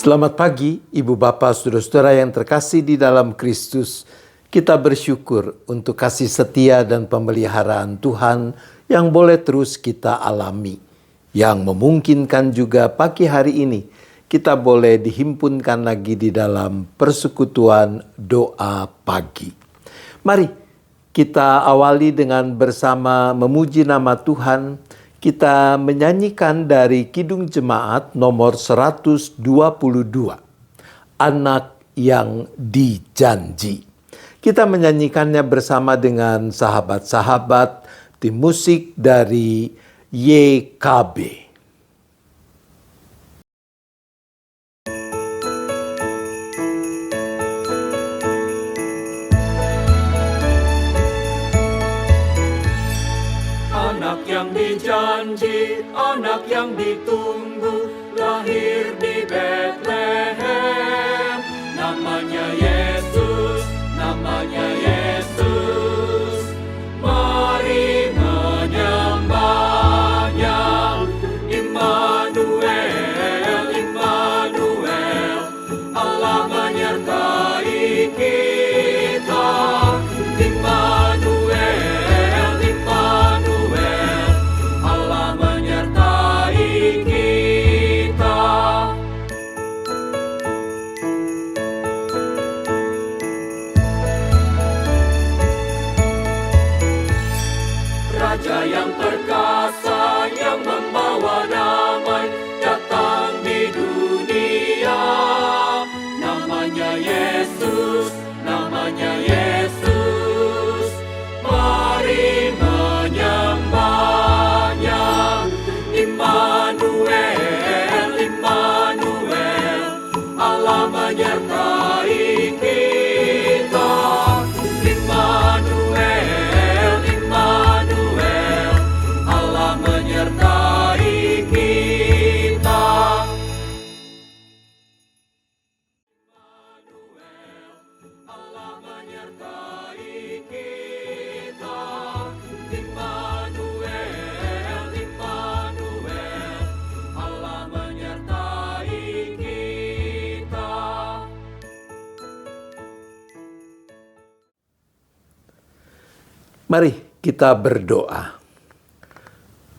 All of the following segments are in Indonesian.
Selamat pagi, Ibu Bapak, Saudara-saudara yang terkasih di dalam Kristus. Kita bersyukur untuk kasih setia dan pemeliharaan Tuhan yang boleh terus kita alami. Yang memungkinkan juga pagi hari ini kita boleh dihimpunkan lagi di dalam persekutuan doa pagi. Mari kita awali dengan bersama memuji nama Tuhan. Kita menyanyikan dari Kidung Jemaat nomor 122, Anak yang Dijanji. Kita menyanyikannya bersama dengan sahabat-sahabat tim musik dari YKB. Anak yang dijanji, anak yang ditunggu, lahir di Betlehem. Namanya Yesus, namanya Yesus. Mari menyembahnya. Immanuel, Immanuel, Allah menyertai kita. Immanuel, Immanuel, Allah menyertai kita. Raja yang perkasa, yang membawa damai, datang di dunia. Namanya Yesus, namanya Yesus. Mari menyembahnya. Immanuel, Immanuel, Allah menyertai kita. Immanuel, Immanuel, Allah menyertai kita. Allah menyertai kita. Immanuel, Immanuel, Allah menyertai kita. Mari kita berdoa.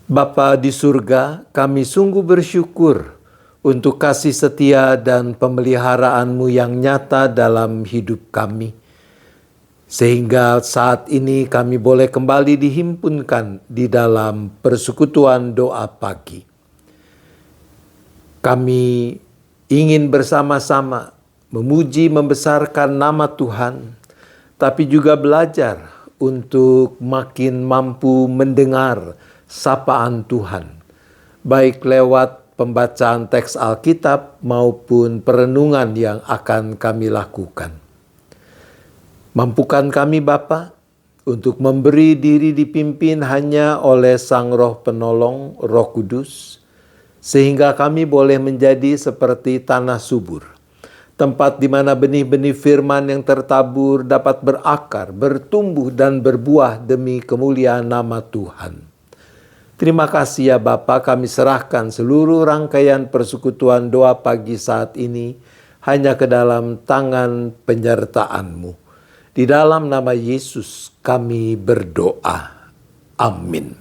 Bapa di surga, kami sungguh bersyukur untuk kasih setia dan pemeliharaan-Mu yang nyata dalam hidup kami. Sehingga saat ini kami boleh kembali dihimpunkan di dalam persekutuan doa pagi. Kami ingin bersama-sama memuji membesarkan nama Tuhan, tapi juga belajar untuk makin mampu mendengar sapaan Tuhan, baik lewat pembacaan teks Alkitab maupun perenungan yang akan kami lakukan. Mampukan kami Bapa untuk memberi diri dipimpin hanya oleh Sang Roh Penolong, Roh Kudus, sehingga kami boleh menjadi seperti tanah subur, tempat di mana benih-benih firman yang tertabur dapat berakar, bertumbuh dan berbuah demi kemuliaan nama Tuhan. Terima kasih ya Bapa, kami serahkan seluruh rangkaian persekutuan doa pagi saat ini hanya ke dalam tangan penyertaan-Mu. Di dalam nama Yesus kami berdoa. Amin.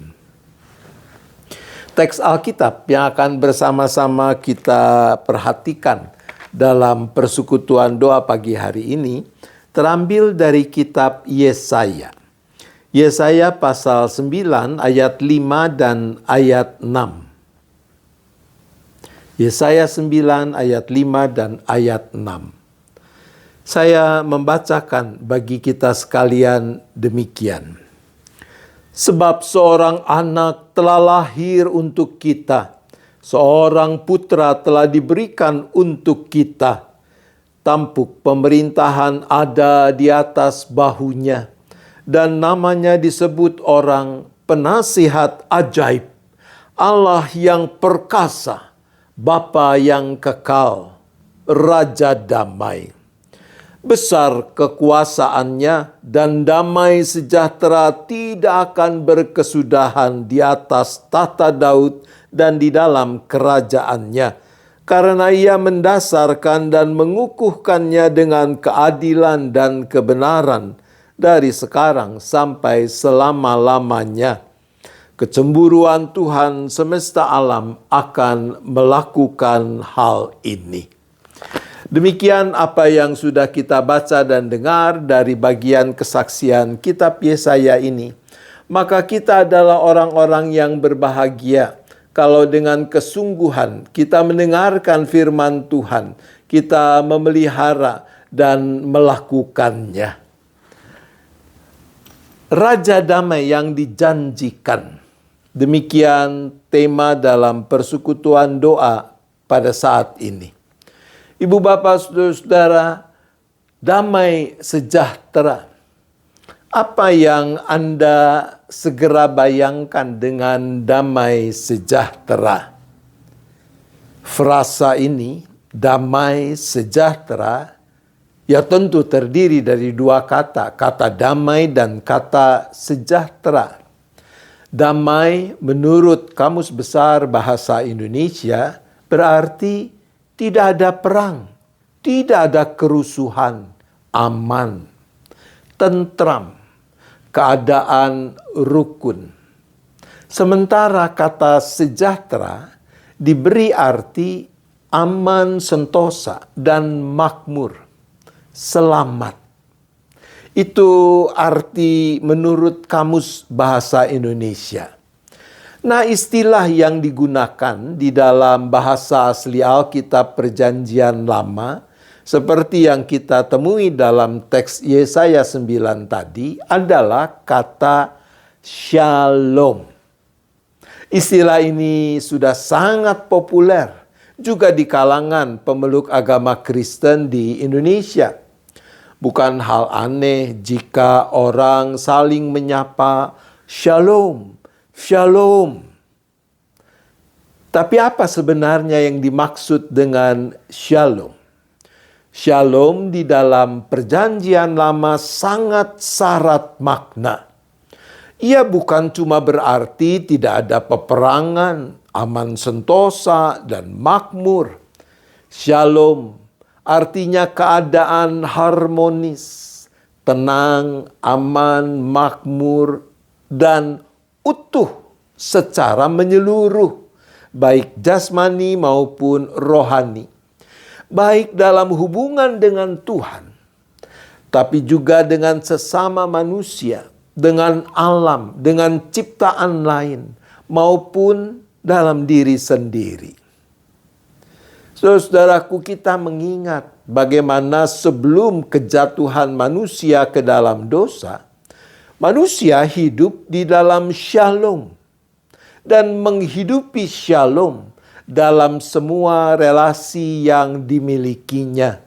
Teks Alkitab yang akan bersama-sama kita perhatikan dalam persekutuan doa pagi hari ini terambil dari kitab Yesaya. Yesaya pasal 9 ayat 5 dan ayat 6. Yesaya 9 ayat 5 dan ayat 6. Saya membacakan bagi kita sekalian demikian. Sebab seorang anak telah lahir untuk kita, seorang putra telah diberikan untuk kita. Tampuk pemerintahan ada di atas bahunya, dan namanya disebut orang penasihat ajaib, Allah yang perkasa, Bapa yang kekal, Raja damai. Besar kekuasaannya dan damai sejahtera tidak akan berkesudahan di atas tahta Daud dan di dalam kerajaannya, karena Ia mendasarkan dan mengukuhkannya dengan keadilan dan kebenaran dari sekarang sampai selama-lamanya. Kecemburuan Tuhan semesta alam akan melakukan hal ini. Demikian apa yang sudah kita baca dan dengar dari bagian kesaksian kitab Yesaya ini. Maka kita adalah orang-orang yang berbahagia kalau dengan kesungguhan kita mendengarkan firman Tuhan, kita memelihara dan melakukannya. Raja damai yang dijanjikan. Demikian tema dalam persekutuan doa pada saat ini. Ibu bapak saudara-saudara, damai sejahtera. Apa yang Anda segera bayangkan dengan damai sejahtera? Frasa ini, damai sejahtera, ya tentu terdiri dari dua kata, kata damai dan kata sejahtera. Damai menurut Kamus Besar Bahasa Indonesia berarti tidak ada perang, tidak ada kerusuhan, aman, tentram, keadaan rukun. Sementara kata sejahtera diberi arti aman, sentosa, dan makmur, selamat. Itu arti menurut Kamus Bahasa Indonesia. Nah, istilah yang digunakan di dalam bahasa asli Alkitab Perjanjian Lama seperti yang kita temui dalam teks Yesaya 9 tadi adalah kata shalom. Istilah ini sudah sangat populer juga di kalangan pemeluk agama Kristen di Indonesia. Bukan hal aneh jika orang saling menyapa shalom, shalom. Tapi apa sebenarnya yang dimaksud dengan shalom? Shalom di dalam Perjanjian Lama sangat syarat makna. Ia bukan cuma berarti tidak ada peperangan, aman sentosa, dan makmur. Shalom artinya keadaan harmonis, tenang, aman, makmur, dan utuh secara menyeluruh, baik jasmani maupun rohani. Baik dalam hubungan dengan Tuhan, tapi juga dengan sesama manusia, dengan alam, dengan ciptaan lain, maupun dalam diri sendiri. Saudaraku, kita mengingat bagaimana sebelum kejatuhan manusia ke dalam dosa, manusia hidup di dalam shalom dan menghidupi shalom dalam semua relasi yang dimilikinya.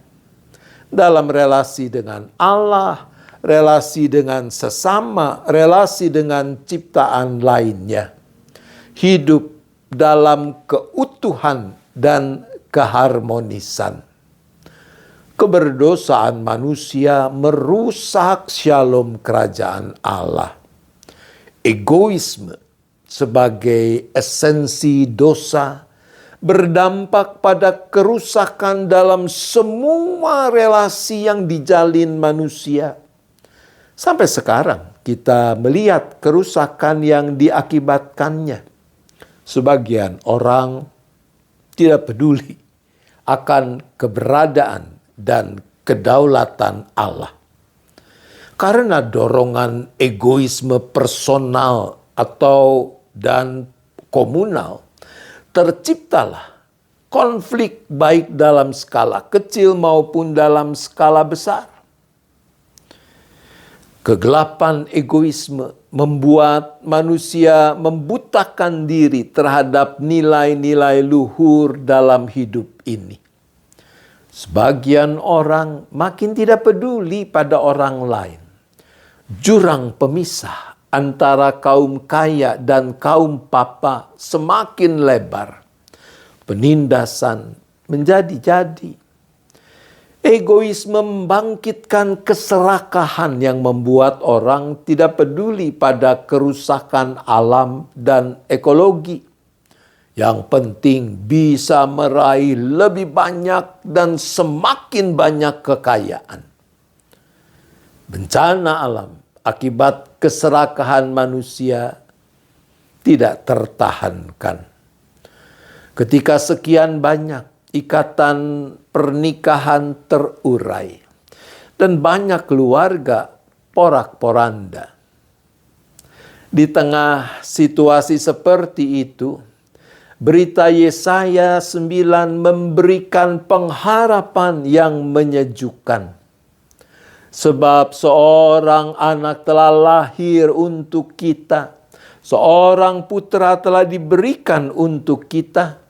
Dalam relasi dengan Allah, relasi dengan sesama, relasi dengan ciptaan lainnya. Hidup dalam keutuhan dan keharmonisan. Keberdosaan manusia merusak shalom kerajaan Allah. Egoisme sebagai esensi dosa berdampak pada kerusakan dalam semua relasi yang dijalin manusia. Sampai sekarang kita melihat kerusakan yang diakibatkannya. Sebagian orang tidak peduli akan keberadaan dan kedaulatan Allah. Karena dorongan egoisme personal dan komunal, terciptalah konflik baik dalam skala kecil maupun dalam skala besar. Kegelapan egoisme membuat manusia membutakan diri terhadap nilai-nilai luhur dalam hidup ini. Sebagian orang makin tidak peduli pada orang lain. Jurang pemisah antara kaum kaya dan kaum papa semakin lebar. Penindasan menjadi-jadi. Egoisme membangkitkan keserakahan yang membuat orang tidak peduli pada kerusakan alam dan ekologi. Yang penting bisa meraih lebih banyak dan semakin banyak kekayaan. Bencana alam akibat keserakahan manusia tidak tertahankan. Ketika sekian banyak ikatan pernikahan terurai dan banyak keluarga porak-poranda. Di tengah situasi seperti itu, berita Yesaya 9 memberikan pengharapan yang menyejukkan. Sebab seorang anak telah lahir untuk kita, seorang putra telah diberikan untuk kita.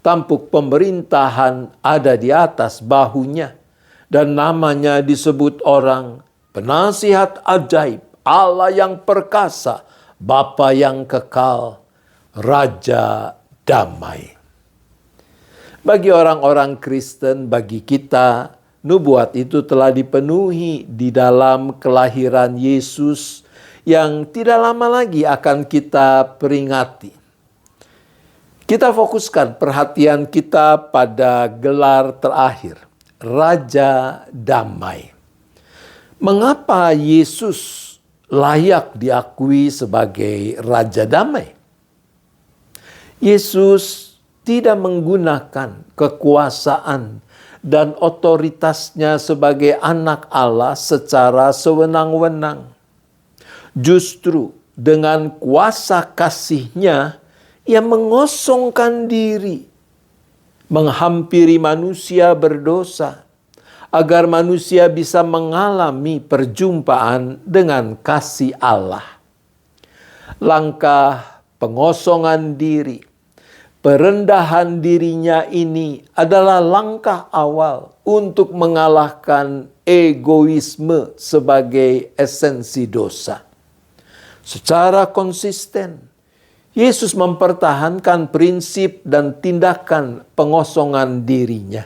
Tampuk pemerintahan ada di atas bahunya, dan namanya disebut orang Penasihat Ajaib, Allah yang perkasa, Bapa yang kekal, Raja Damai. Bagi orang-orang Kristen, bagi kita, nubuat itu telah dipenuhi di dalam kelahiran Yesus yang tidak lama lagi akan kita peringati. Kita fokuskan perhatian kita pada gelar terakhir, Raja Damai. Mengapa Yesus layak diakui sebagai Raja Damai? Yesus tidak menggunakan kekuasaan dan otoritasnya sebagai anak Allah secara sewenang-wenang. Justru dengan kuasa kasih-Nya, Ia mengosongkan diri, menghampiri manusia berdosa, agar manusia bisa mengalami perjumpaan dengan kasih Allah. Langkah pengosongan diri, perendahan dirinya ini adalah langkah awal untuk mengalahkan egoisme sebagai esensi dosa. Secara konsisten, Yesus mempertahankan prinsip dan tindakan pengosongan dirinya.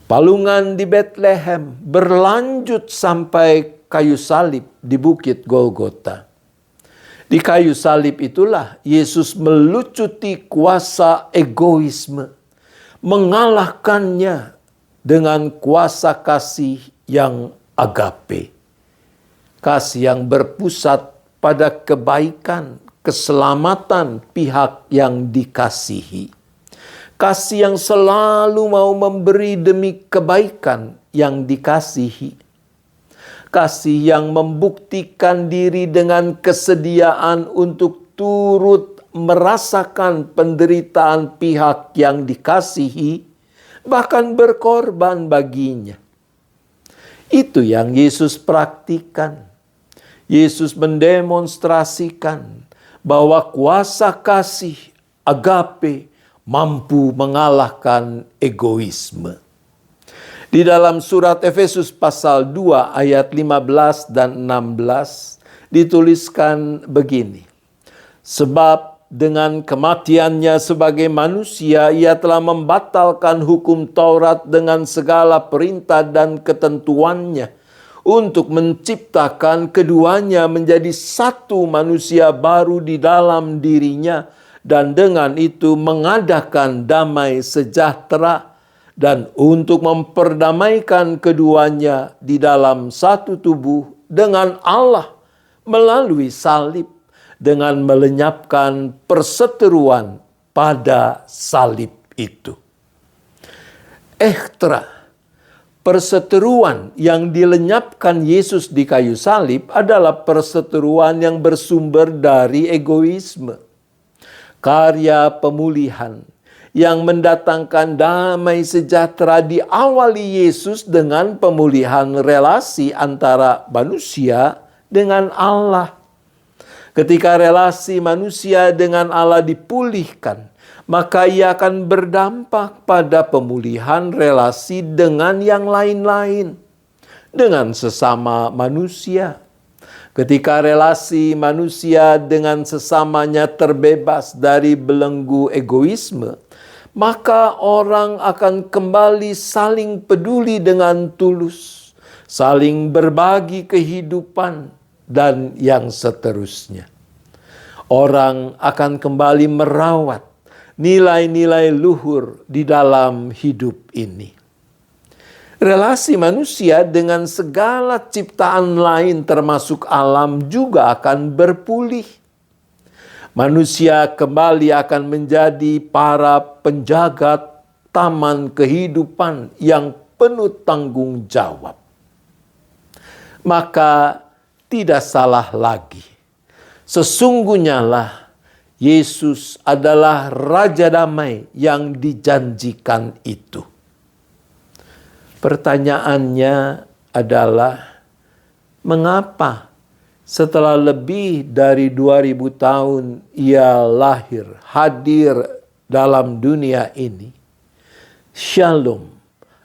Palungan di Bethlehem berlanjut sampai kayu salib di Bukit Golgota. Di kayu salib itulah Yesus melucuti kuasa egoisme, mengalahkannya dengan kuasa kasih yang agape. Kasih yang berpusat pada kebaikan, keselamatan pihak yang dikasihi. Kasih yang selalu mau memberi demi kebaikan yang dikasihi. Kasih yang membuktikan diri dengan kesediaan untuk turut merasakan penderitaan pihak yang dikasihi, bahkan berkorban baginya. Itu yang Yesus praktikan. Yesus mendemonstrasikan bahwa kuasa kasih agape mampu mengalahkan egoisme. Di dalam surat Efesus pasal 2 ayat 15 dan 16 dituliskan begini. Sebab dengan kematiannya sebagai manusia, ia telah membatalkan hukum Taurat dengan segala perintah dan ketentuannya, untuk menciptakan keduanya menjadi satu manusia baru di dalam dirinya, dan dengan itu mengadakan damai sejahtera, dan untuk memperdamaikan keduanya di dalam satu tubuh dengan Allah melalui salib, dengan melenyapkan perseteruan pada salib itu. Perseteruan yang dilenyapkan Yesus di kayu salib adalah perseteruan yang bersumber dari egoisme. Karya pemulihan yang mendatangkan damai sejahtera diawali Yesus dengan pemulihan relasi antara manusia dengan Allah. Ketika relasi manusia dengan Allah dipulihkan, maka ia akan berdampak pada pemulihan relasi dengan yang lain-lain, dengan sesama manusia. Ketika relasi manusia dengan sesamanya terbebas dari belenggu egoisme, maka orang akan kembali saling peduli dengan tulus, saling berbagi kehidupan, dan yang seterusnya. Orang akan kembali merawat nilai-nilai luhur di dalam hidup ini. Relasi manusia dengan segala ciptaan lain termasuk alam juga akan berpulih. Manusia kembali akan menjadi para penjaga taman kehidupan yang penuh tanggung jawab. Maka tidak salah lagi. Sesungguhnya lah Yesus adalah Raja Damai yang dijanjikan itu. Pertanyaannya adalah, mengapa setelah lebih dari 2000 tahun ia lahir, hadir dalam dunia ini, Shalom,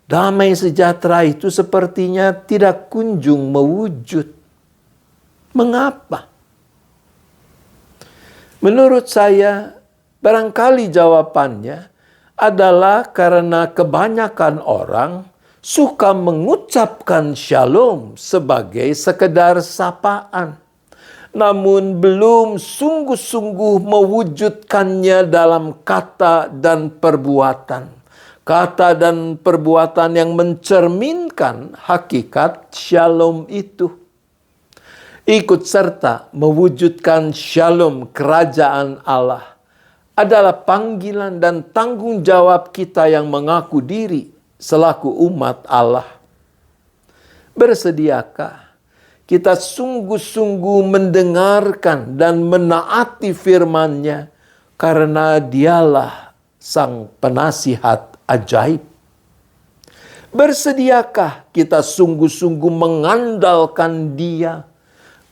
damai sejahtera itu sepertinya tidak kunjung mewujud. Mengapa? Menurut saya, barangkali jawabannya adalah karena kebanyakan orang suka mengucapkan shalom sebagai sekedar sapaan, namun belum sungguh-sungguh mewujudkannya dalam kata dan perbuatan. Kata dan perbuatan yang mencerminkan hakikat shalom itu. Ikut serta mewujudkan shalom kerajaan Allah adalah panggilan dan tanggung jawab kita yang mengaku diri selaku umat Allah. Bersediakah kita sungguh-sungguh mendengarkan dan menaati firman-Nya karena Dialah Sang Penasihat ajaib? Bersediakah kita sungguh-sungguh mengandalkan Dia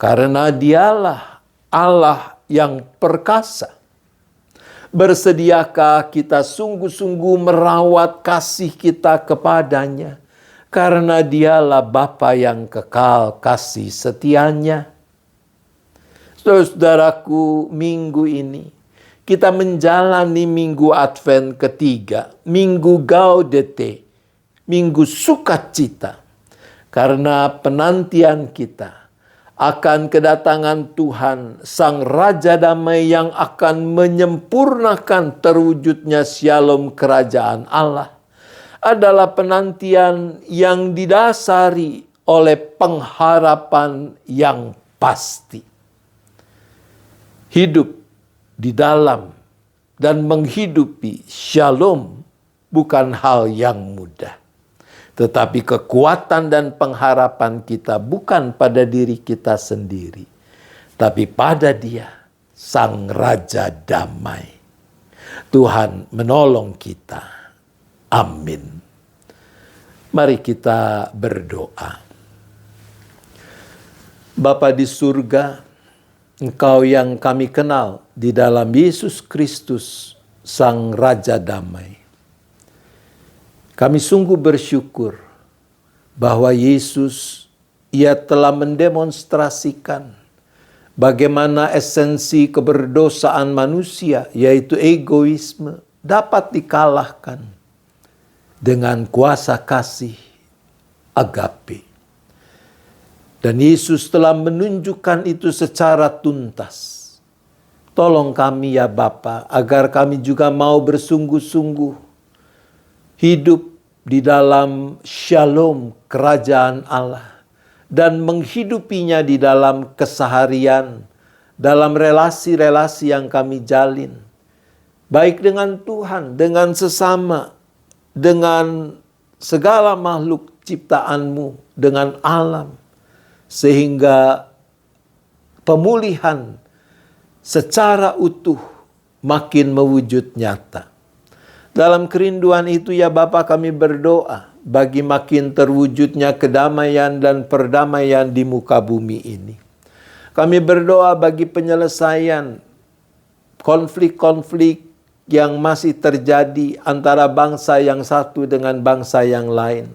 karena Dialah Allah yang perkasa? Bersediakah kita sungguh-sungguh merawat kasih kita kepadanya karena Dialah Bapa yang kekal kasih setianya? Saudaraku, minggu ini kita menjalani minggu Advent ketiga, minggu Gaudete, minggu sukacita, karena penantian kita akan kedatangan Tuhan, Sang Raja Damai yang akan menyempurnakan terwujudnya shalom kerajaan Allah, adalah penantian yang didasari oleh pengharapan yang pasti. Hidup di dalam dan menghidupi shalom bukan hal yang mudah. Tetapi kekuatan dan pengharapan kita bukan pada diri kita sendiri, tapi pada Dia, Sang Raja Damai. Tuhan menolong kita. Amin. Mari kita berdoa. Bapa di surga, Engkau yang kami kenal di dalam Yesus Kristus, Sang Raja Damai. Kami sungguh bersyukur bahwa Yesus, Ia telah mendemonstrasikan bagaimana esensi keberdosaan manusia, yaitu egoisme, dapat dikalahkan dengan kuasa kasih agape. Dan Yesus telah menunjukkan itu secara tuntas. Tolong kami ya Bapa, agar kami juga mau bersungguh-sungguh hidup di dalam shalom kerajaan Allah dan menghidupinya di dalam keseharian, dalam relasi-relasi yang kami jalin, baik dengan Tuhan, dengan sesama, dengan segala makhluk ciptaan-Mu, dengan alam, sehingga pemulihan secara utuh makin mewujud nyata. Dalam kerinduan itu ya Bapa, kami berdoa bagi makin terwujudnya kedamaian dan perdamaian di muka bumi ini. Kami berdoa bagi penyelesaian konflik-konflik yang masih terjadi antara bangsa yang satu dengan bangsa yang lain.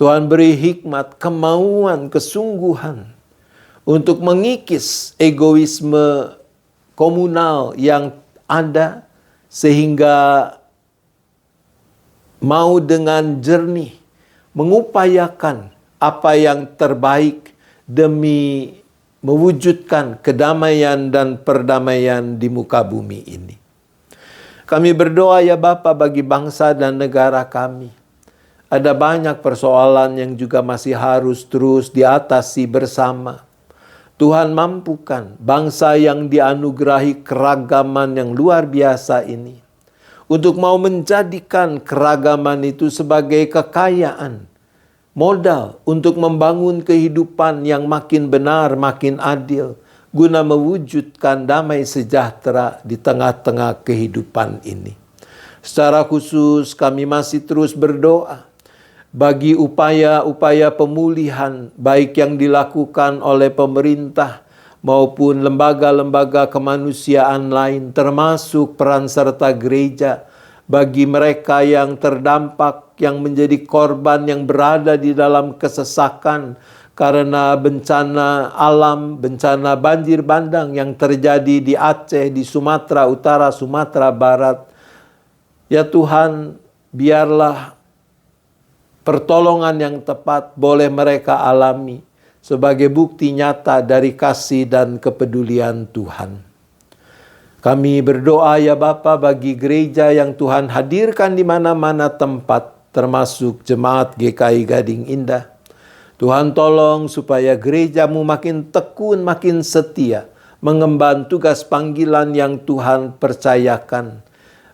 Tuhan beri hikmat, kemauan, kesungguhan untuk mengikis egoisme komunal yang ada, sehingga mau dengan jernih mengupayakan apa yang terbaik demi mewujudkan kedamaian dan perdamaian di muka bumi ini. Kami berdoa ya Bapa bagi bangsa dan negara kami. Ada banyak persoalan yang juga masih harus terus diatasi bersama. Tuhan mampukan bangsa yang dianugerahi keragaman yang luar biasa ini untuk mau menjadikan keragaman itu sebagai kekayaan, modal untuk membangun kehidupan yang makin benar, makin adil, guna mewujudkan damai sejahtera di tengah-tengah kehidupan ini. Secara khusus kami masih terus berdoa bagi upaya-upaya pemulihan baik yang dilakukan oleh pemerintah maupun lembaga-lembaga kemanusiaan lain, termasuk peran serta gereja, bagi mereka yang terdampak, yang menjadi korban, yang berada di dalam kesesakan karena bencana alam, bencana banjir bandang yang terjadi di Aceh, di Sumatera Utara, Sumatera Barat. Ya Tuhan, biarlah pertolongan yang tepat boleh mereka alami sebagai bukti nyata dari kasih dan kepedulian Tuhan. Kami berdoa ya Bapa bagi gereja yang Tuhan hadirkan di mana-mana tempat, termasuk jemaat GKI Gading Indah. Tuhan tolong supaya gerejamu makin tekun, makin setia, mengemban tugas panggilan yang Tuhan percayakan.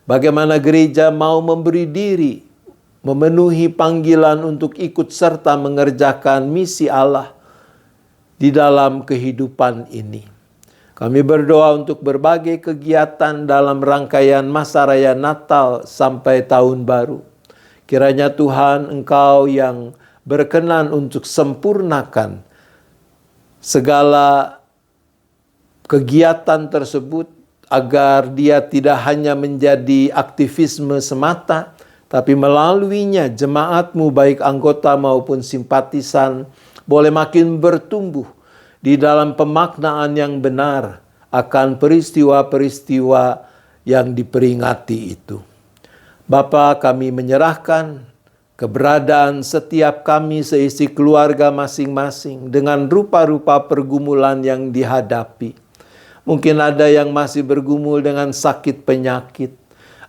Bagaimana gereja mau memberi diri, memenuhi panggilan untuk ikut serta mengerjakan misi Allah di dalam kehidupan ini. Kami berdoa untuk berbagai kegiatan dalam rangkaian masa raya Natal sampai Tahun Baru. Kiranya Tuhan Engkau yang berkenan untuk sempurnakan segala kegiatan tersebut agar dia tidak hanya menjadi aktivisme semata, tapi melaluinya jemaat-Mu baik anggota maupun simpatisan boleh makin bertumbuh di dalam pemaknaan yang benar akan peristiwa-peristiwa yang diperingati itu. Bapa, kami menyerahkan keberadaan setiap kami seisi keluarga masing-masing dengan rupa-rupa pergumulan yang dihadapi. Mungkin ada yang masih bergumul dengan sakit penyakit,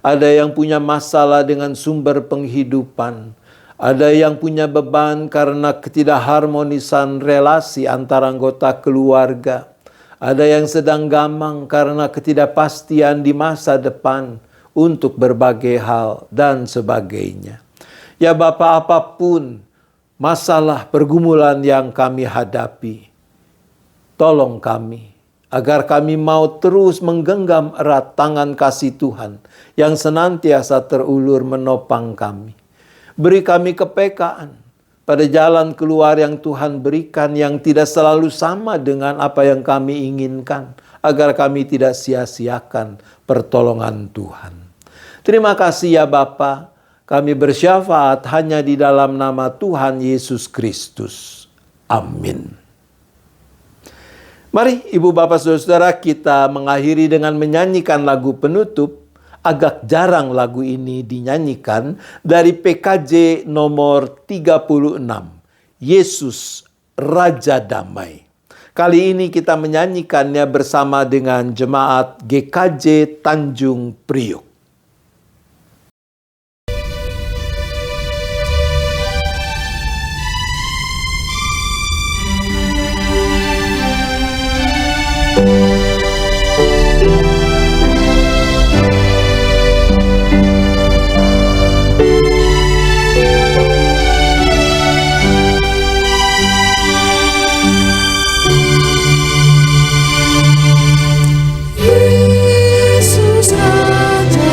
ada yang punya masalah dengan sumber penghidupan, ada yang punya beban karena ketidakharmonisan relasi antara anggota keluarga. Ada yang sedang gamang karena ketidakpastian di masa depan untuk berbagai hal dan sebagainya. Ya Bapa, apapun masalah pergumulan yang kami hadapi, tolong kami agar kami mau terus menggenggam erat tangan kasih Tuhan yang senantiasa terulur menopang kami. Beri kami kepekaan pada jalan keluar yang Tuhan berikan yang tidak selalu sama dengan apa yang kami inginkan, agar kami tidak sia-siakan pertolongan Tuhan. Terima kasih ya Bapa, kami bersyafaat hanya di dalam nama Tuhan Yesus Kristus. Amin. Mari Ibu Bapak Saudara, kita mengakhiri dengan menyanyikan lagu penutup. Agak jarang lagu ini dinyanyikan, dari PKJ nomor 36, Yesus Raja Damai. Kali ini kita menyanyikannya bersama dengan jemaat GKJ Tanjung Priok. Yesus Raja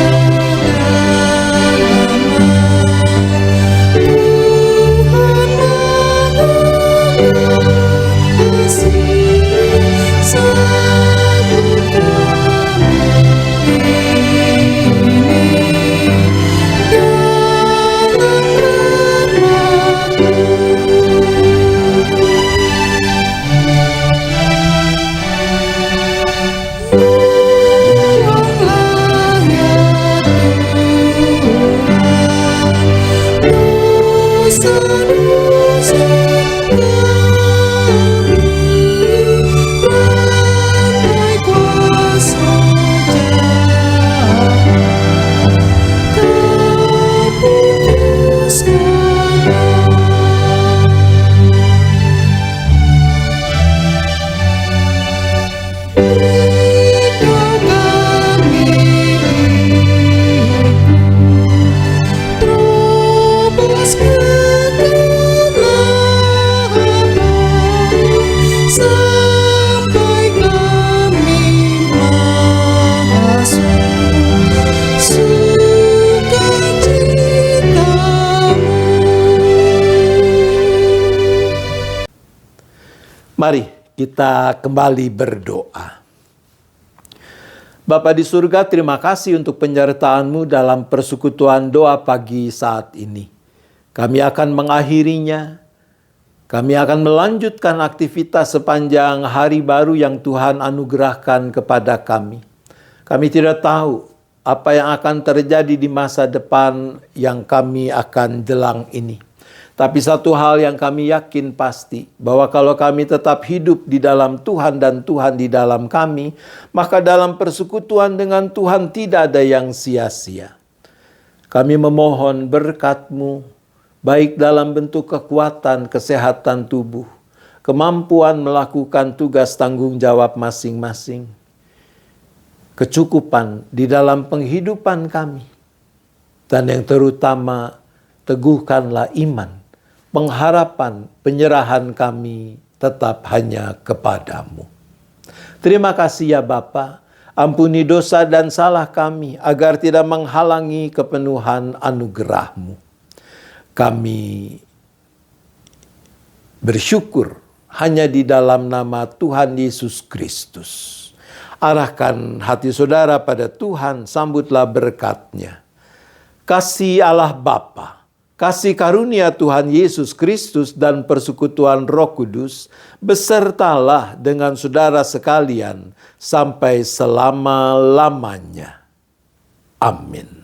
Mari kita kembali berdoa. Bapa di surga, terima kasih untuk penyertaan-Mu dalam persekutuan doa pagi saat ini. Kami akan mengakhirinya. Kami akan melanjutkan aktivitas sepanjang hari baru yang Tuhan anugerahkan kepada kami. Kami tidak tahu apa yang akan terjadi di masa depan yang kami akan jelang ini. Tapi satu hal yang kami yakin pasti, bahwa kalau kami tetap hidup di dalam Tuhan dan Tuhan di dalam kami, maka dalam persekutuan dengan Tuhan tidak ada yang sia-sia. Kami memohon berkat-Mu, baik dalam bentuk kekuatan, kesehatan tubuh, kemampuan melakukan tugas tanggung jawab masing-masing, kecukupan di dalam penghidupan kami, dan yang terutama, teguhkanlah iman, pengharapan, penyerahan kami tetap hanya kepadamu. Terima kasih ya Bapa, ampuni dosa dan salah kami agar tidak menghalangi kepenuhan anugerah-Mu. Kami bersyukur hanya di dalam nama Tuhan Yesus Kristus. Arahkan hati saudara pada Tuhan, sambutlah berkat-Nya. Kasih Allah Bapa, kasih karunia Tuhan Yesus Kristus dan persekutuan Roh Kudus besertalah dengan saudara sekalian sampai selama-lamanya. Amin.